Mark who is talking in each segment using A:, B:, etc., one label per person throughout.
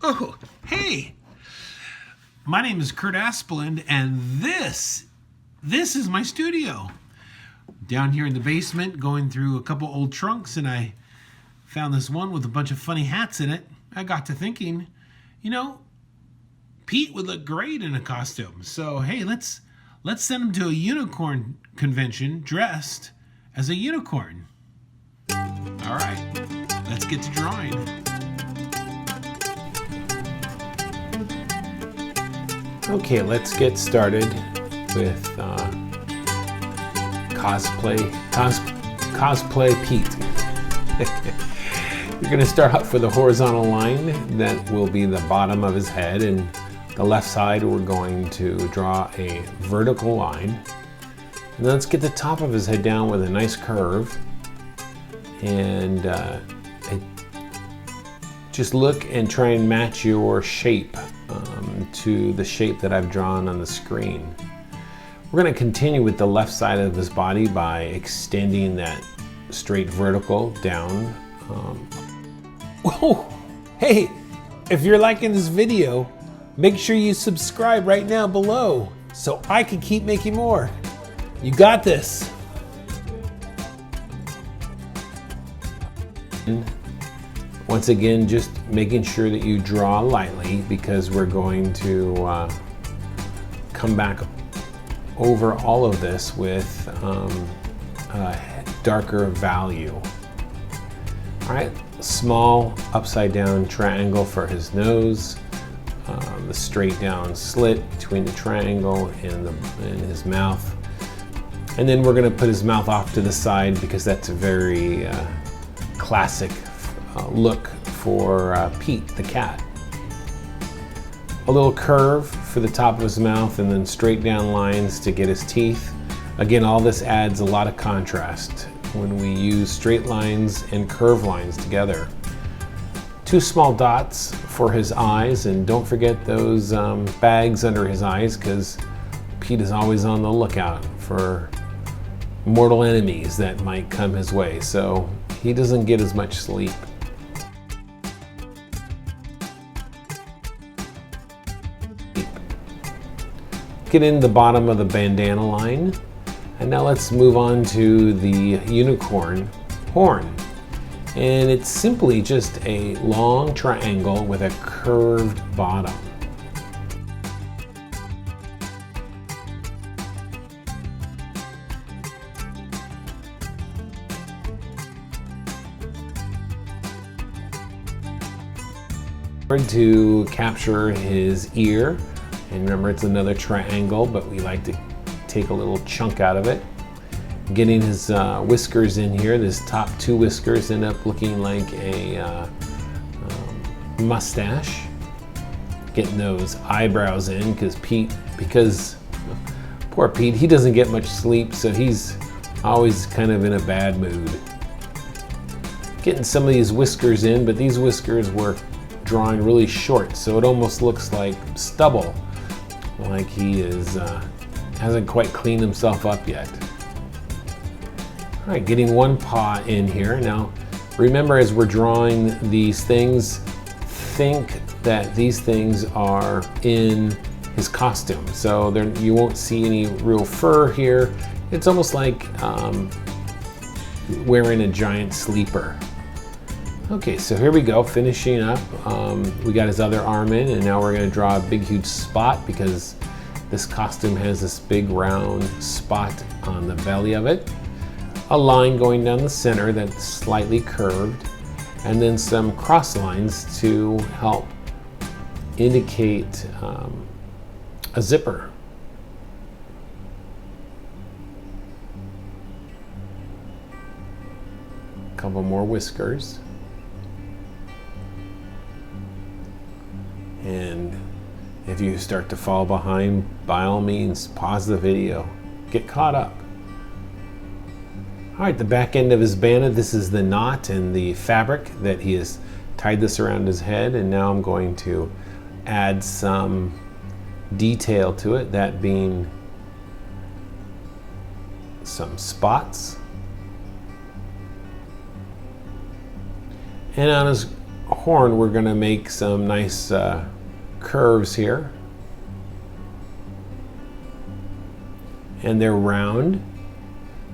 A: Oh, hey! My name is Kurt Aspland, and this is my studio. Down here in the basement, going through a couple old trunks, and I found this one with a bunch of funny hats in it. I got to thinking, Pete would look great in a costume. So hey, let's send him to a unicorn convention dressed as a unicorn. All right, let's get to drawing.
B: Okay, let's get started with cosplay Pete. You're going to start out for the horizontal line that will be the bottom of his head, and the left side we're going to draw a vertical line. And then let's get the top of his head down with a nice curve, and just look and try and match your shape to the shape that I've drawn on the screen. We're going to continue with the left side of his body by extending that straight vertical down. Whoa! Hey, if you're liking this video, make sure you subscribe right now below so I can keep making more. You got this. Once again, just making sure that you draw lightly, because we're going to come back over all of this with a darker value. All right, small upside down triangle for his nose, the straight down slit between the triangle and his mouth. And then we're gonna put his mouth off to the side because that's a very classic look for Pete the cat. A little curve for the top of his mouth, and then straight down lines to get his teeth. Again, all this adds a lot of contrast when we use straight lines and curved lines together. Two small dots for his eyes, and don't forget those bags under his eyes, because Pete is always on the lookout for mortal enemies that might come his way, so he doesn't get as much sleep. Get in the bottom of the bandana line, and now let's move on to the unicorn horn. And it's simply just a long triangle with a curved bottom. To capture his ear, and remember it's another triangle, but we like to take a little chunk out of it. Getting his whiskers in here, this top two whiskers end up looking like a mustache. Getting those eyebrows in, because poor Pete, he doesn't get much sleep, so he's always kind of in a bad mood. Getting some of these whiskers in, but these whiskers were drawing really short, so it almost looks like stubble, like he hasn't quite cleaned himself up yet. All right, getting one paw in here. Now, remember, as we're drawing these things, think that these things are in his costume. So you won't see any real fur here. It's almost like wearing a giant sleeper. Okay, so here we go, finishing up. We got his other arm in, and now we're gonna draw a big, huge spot, because this costume has this big round spot on the belly of it. A line going down the center that's slightly curved, and then some cross lines to help indicate a zipper. A couple more whiskers. And if you start to fall behind, by all means, pause the video. Get caught up. All right, the back end of his bandana, this is the knot and the fabric that he has tied this around his head, and now I'm going to add some detail to it, that being some spots. And on his horn, we're going to make some nice curves here. And they're round,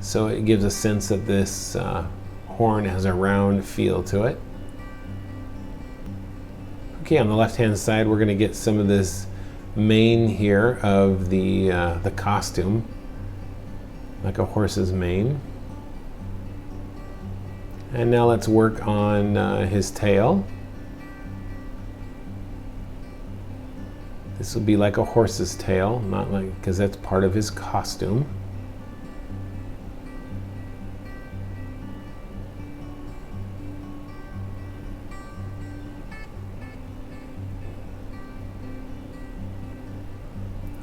B: so it gives a sense that this horn has a round feel to it. Okay, on the left-hand side, we're going to get some of this mane here of the costume, like a horse's mane. And now let's work on his tail. This will be like a horse's tail, not like, because that's part of his costume.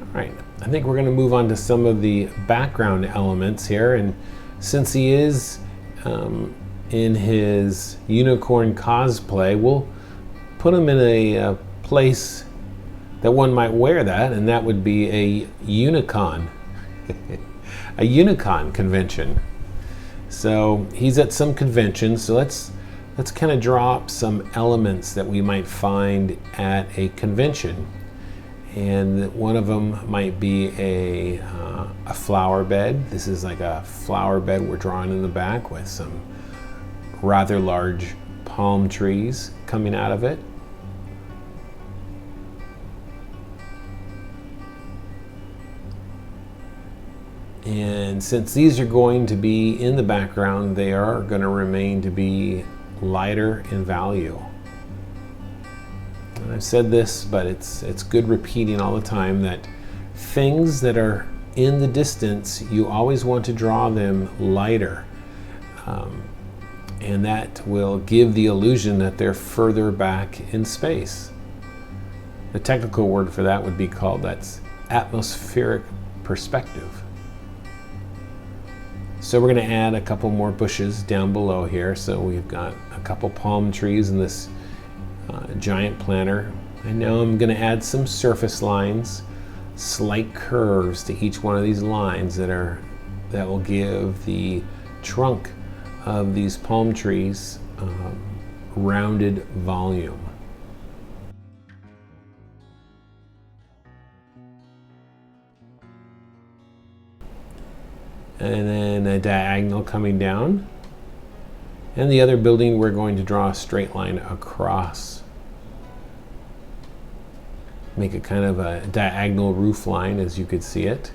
B: All right, I think we're going to move on to some of the background elements here. And since he is in his unicorn cosplay, we'll put him in a place that one might wear that, and that would be a Unicon, a Unicon convention. So he's at some convention, so let's kind of draw up some elements that we might find at a convention. And one of them might be a flower bed. This is like a flower bed we're drawing in the back with some rather large palm trees coming out of it. And since these are going to be in the background, they are going to remain to be lighter in value. And I've said this, but it's good repeating all the time, that things that are in the distance, you always want to draw them lighter. And that will give the illusion that they're further back in space. The technical word for that would be called, that's atmospheric perspective. So we're going to add a couple more bushes down below here. So we've got a couple palm trees in this giant planter. And now I'm going to add some surface lines, slight curves to each one of these lines that will give the trunk of these palm trees rounded volume. And then a diagonal coming down. And the other building, we're going to draw a straight line across. Make it kind of a diagonal roof line as you could see it.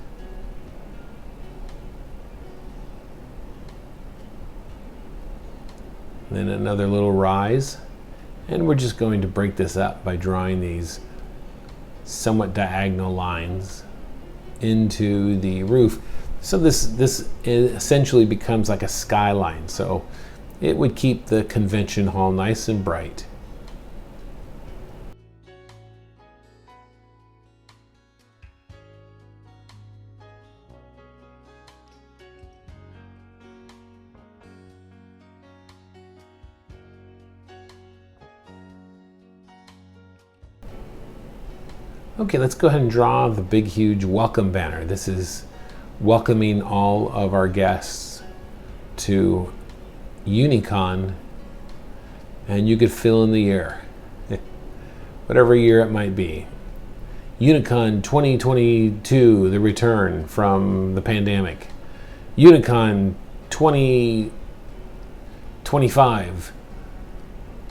B: Then another little rise. And we're just going to break this up by drawing these somewhat diagonal lines into the roof. So this essentially becomes like a skyline. So it would keep the convention hall nice and bright. Okay, let's go ahead and draw the big, huge welcome banner. This is welcoming all of our guests to Unicon, and you could fill in the year, whatever year it might be. Unicon 2022, the return from the pandemic. Unicon 2025,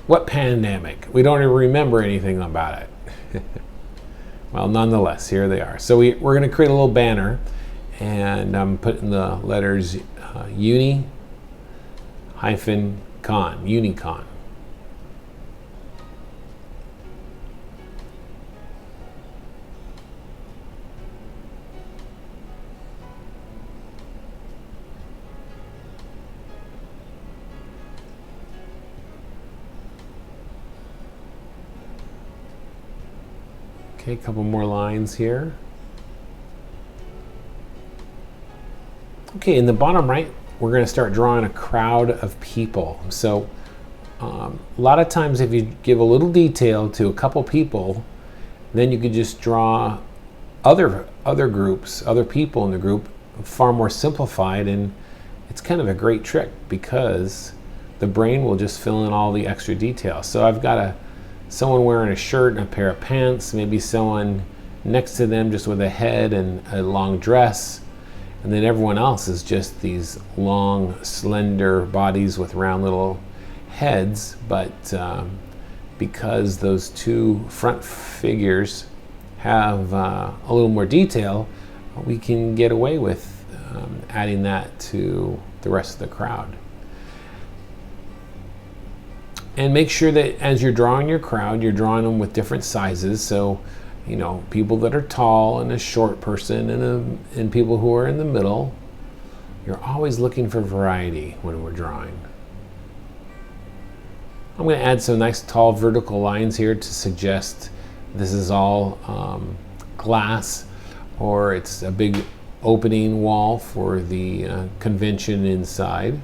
B: what pandemic? We don't even remember anything about it. Well, nonetheless, here they are. So we're going to create a little banner, and I'm putting the letters Uni-Con, Unicon. Okay, a couple more lines here. Okay, in the bottom right, we're going to start drawing a crowd of people. So a lot of times if you give a little detail to a couple people, then you could just draw other groups, other people in the group, far more simplified, and it's kind of a great trick because the brain will just fill in all the extra details. So I've got someone wearing a shirt and a pair of pants, maybe someone next to them just with a head and a long dress, and then everyone else is just these long, slender bodies with round little heads. But because those two front figures have a little more detail, we can get away with adding that to the rest of the crowd. And make sure that as you're drawing your crowd, you're drawing them with different sizes. So, you know, people that are tall and a short person and people who are in the middle. You're always looking for variety when we're drawing. I'm going to add some nice tall vertical lines here to suggest this is all glass, or it's a big opening wall for the convention inside.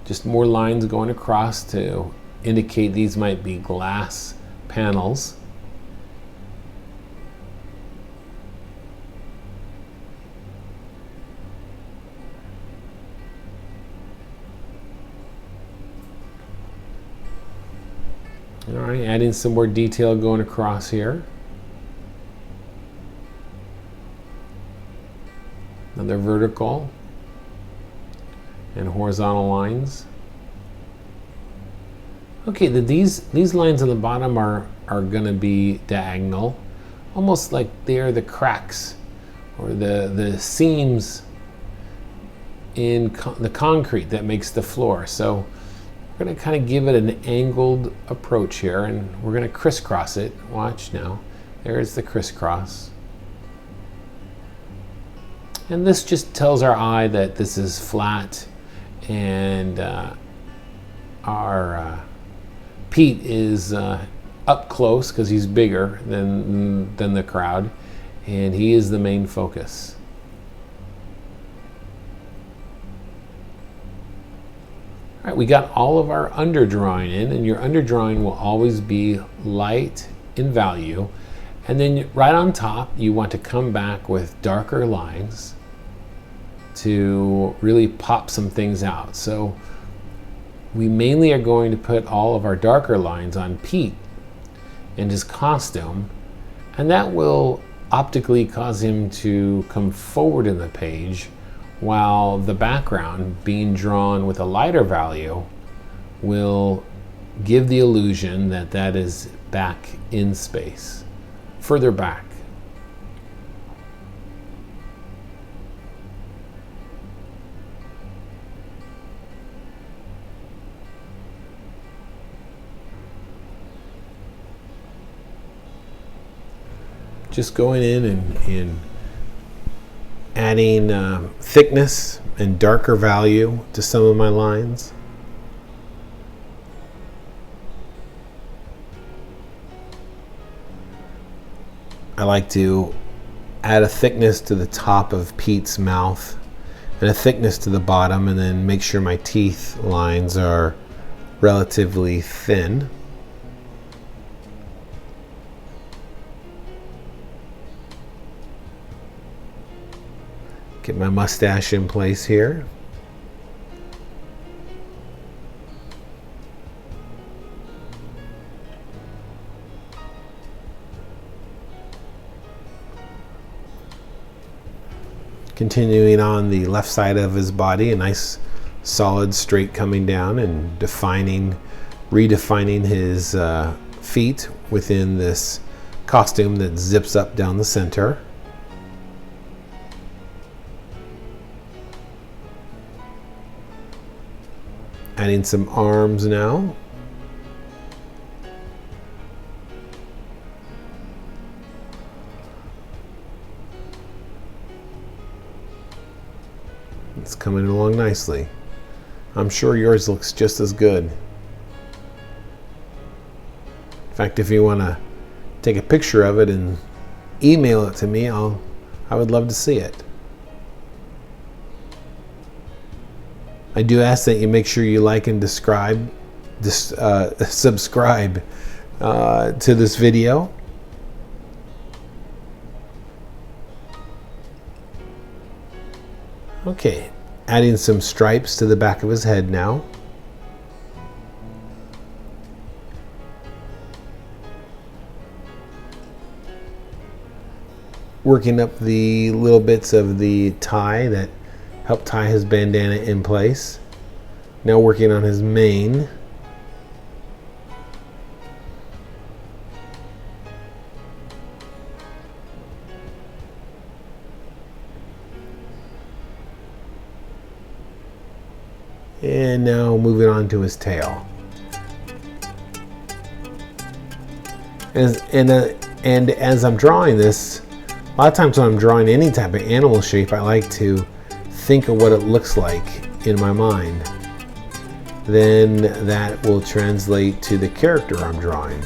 B: Just more lines going across to indicate these might be glass panels. All right, adding some more detail going across here. Another vertical and horizontal lines. Okay, these lines on the bottom are going to be diagonal, almost like they are the cracks or the seams in the concrete that makes the floor. So we're going to kind of give it an angled approach here, and we're going to crisscross it. Watch now. There's the crisscross. And this just tells our eye that this is flat, and our Pete is up close because he's bigger than the crowd, and he is the main focus. All right, we got all of our underdrawing in, and your underdrawing will always be light in value. And then right on top, you want to come back with darker lines to really pop some things out. So we mainly are going to put all of our darker lines on Pete and his costume, and that will optically cause him to come forward in the page, while the background being drawn with a lighter value will give the illusion that that is back in space, further back. Just going in and adding thickness and darker value to some of my lines. I like to add a thickness to the top of Pete's mouth and a thickness to the bottom, and then make sure my teeth lines are relatively thin. Get my mustache in place here. Continuing on the left side of his body, a nice solid straight coming down and redefining his feet within this costume that zips up down the center. Adding some arms now. It's coming along nicely. I'm sure yours looks just as good. In fact, if you want to take a picture of it and email it to me, I would love to see it. I do ask that you make sure you like and subscribe to this video. Okay, adding some stripes to the back of his head now. Working up the little bits of the tie that help tie his bandana in place. Now working on his mane. And now moving on to his tail. And as I'm drawing this, a lot of times when I'm drawing any type of animal shape, I like to think of what it looks like in my mind. Then that will translate to the character I'm drawing.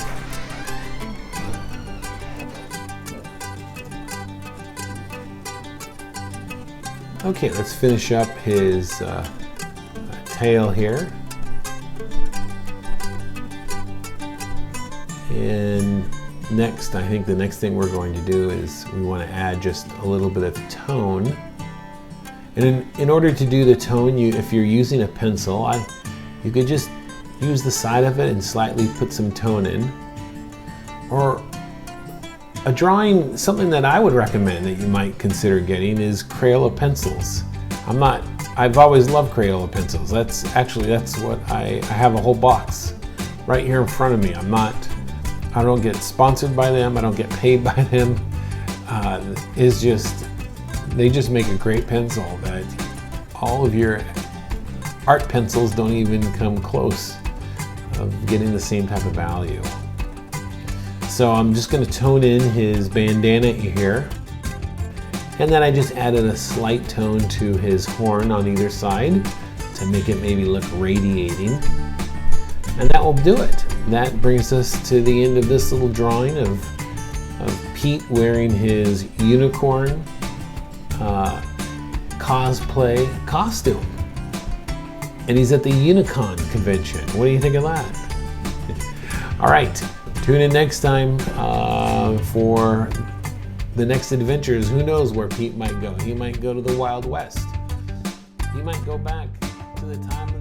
B: Okay, let's finish up his tail here. And next, I think the next thing we're going to do is we want to add just a little bit of tone. And in order to do the tone, if you're using a pencil, you could just use the side of it and slightly put some tone in. Or a drawing, something that I would recommend that you might consider getting is Crayola pencils. I've always loved Crayola pencils. That's what I have a whole box right here in front of me. I don't get sponsored by them. I don't get paid by them. They just make a great pencil that all of your art pencils don't even come close of getting the same type of value. So I'm just going to tone in his bandana here. And then I just added a slight tone to his horn on either side to make it maybe look radiating. And that will do it. That brings us to the end of this little drawing of Pete wearing his unicorn cosplay costume. And he's at the Unicon convention. What do you think of that? All right, tune in next time for the next adventures. Who knows where Pete might go? He might go to the Wild West. He might go back to the time